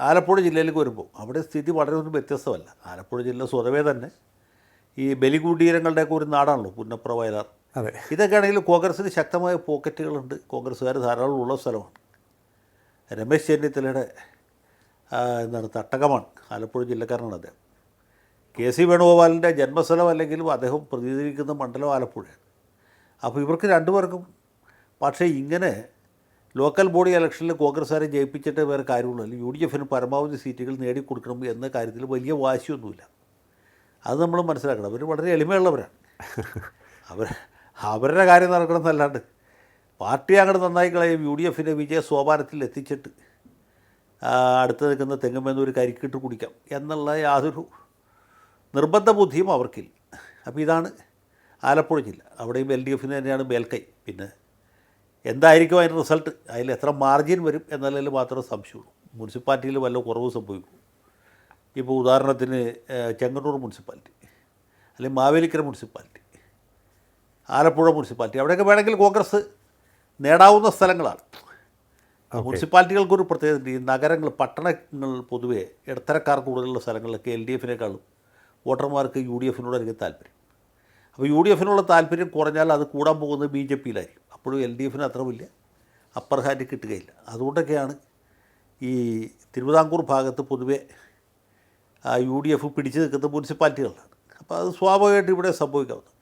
ആലപ്പുഴ ജില്ലയിലേക്ക് വരുമ്പോൾ അവിടെ സ്ഥിതി വളരെ ഒന്നും വ്യത്യസ്തമല്ല. ആലപ്പുഴ ജില്ല സ്വതവേ തന്നെ ഈ ബലികുടീരങ്ങളുടെയൊക്കെ ഒരു നാടാണല്ലോ പുന്നപ്ര, വയലാർ. അതെ. ഇതൊക്കെ ആണെങ്കിൽ കോൺഗ്രസ്സിന് ശക്തമായ പോക്കറ്റുകളുണ്ട്, കോൺഗ്രസ്സുകാർ ധാരാളം ഉള്ള സ്ഥലമാണ്. രമേശ് ചെന്നിത്തലയുടെ തട്ടകമാണ്. ആലപ്പുഴ ജില്ലക്കാരനാണ് അദ്ദേഹം. കെ സി വേണുഗോപാലിൻ്റെ ജന്മസ്ഥലം അല്ലെങ്കിലും അദ്ദേഹം പ്രതിനിധീകരിക്കുന്ന മണ്ഡലം ആലപ്പുഴയാണ്. അപ്പോൾ ഇവർക്ക് രണ്ടുപേർക്കും പക്ഷേ ഇങ്ങനെ ലോക്കൽ ബോഡി ഇലക്ഷനിൽ കോൺഗ്രസ്സുകാരെ ജയിപ്പിച്ചിട്ട് വേറെ കാര്യമുള്ളൂ. അല്ലെങ്കിൽ യു ഡി എഫിന് പരമാവധി സീറ്റുകൾ നേടിക്കൊടുക്കണം എന്ന കാര്യത്തിൽ വലിയ വാശിയൊന്നുമില്ല. അത് നമ്മൾ മനസ്സിലാക്കണം. അവർ വളരെ എളിമയുള്ളവരാണ്. അവരുടെ കാര്യം നടക്കണമെന്നല്ലാണ്ട് പാർട്ടി അങ്ങോട്ട് നന്നായി കളയും യു ഡി എഫിൻ്റെ വിജയ സോപാനത്തിൽ എത്തിച്ചിട്ട് അടുത്ത് നിൽക്കുന്ന തെങ്ങുമെന്നൊരു കരിക്കിട്ട് കുടിക്കാം എന്നുള്ള യാതൊരു നിർബന്ധ ബുദ്ധിയും അവർക്കില്ല. അപ്പോൾ ഇതാണ് ആലപ്പുഴ ജില്ല. അവിടെയും എൽ ഡി എഫിന് തന്നെയാണ് മേൽക്കൈ. പിന്നെ എന്തായിരിക്കും അതിൻ്റെ റിസൾട്ട്, അതിൽ എത്ര മാർജിൻ വരും എന്നതിൽ മാത്രമേ സംശയമുള്ളൂ. മുനിസിപ്പാലിറ്റിയിൽ വല്ല കുറവ് സംഭവിക്കും. ഇപ്പോൾ ഉദാഹരണത്തിന് ചെങ്ങന്നൂർ മുനിസിപ്പാലിറ്റി, അല്ലെങ്കിൽ മാവേലിക്കര മുനിസിപ്പാലിറ്റി, ആലപ്പുഴ മുനിസിപ്പാലിറ്റി, അവിടെയൊക്കെ വേണമെങ്കിൽ കോൺഗ്രസ് നേടാവുന്ന സ്ഥലങ്ങളാണ്. മുനിസിപ്പാലിറ്റികൾക്കൊരു പ്രത്യേകത, ഈ നഗരങ്ങൾ, പട്ടണങ്ങൾ പൊതുവേ ഇടത്തരക്കാർ കൂടുതലുള്ള സ്ഥലങ്ങളിലൊക്കെ എൽ ഡി എഫിനേക്കാളും വോട്ടർമാർക്ക് യു ഡി എഫിനോടായിരിക്കും താല്പര്യം. അപ്പോൾ യു ഡി എഫിനുള്ള താല്പര്യം കുറഞ്ഞാൽ അത് കൂടാൻ പോകുന്നത് ബി ജെ പിയിലായിരിക്കും. അപ്പോഴും എൽ ഡി എഫിന് അത്ര വലിയ അപ്പർ ഹാൻഡ് കിട്ടുകയില്ല. അതുകൊണ്ടൊക്കെയാണ് ഈ തിരുവിതാംകൂർ ഭാഗത്ത് പൊതുവെ യു ഡി എഫ് പിടിച്ചു നിൽക്കുന്ന മുനിസിപ്പാലിറ്റികളാണ്. അപ്പോൾ അത് സ്വാഭാവികമായിട്ട് ഇവിടെ സംഭവിക്കാവുന്നത്.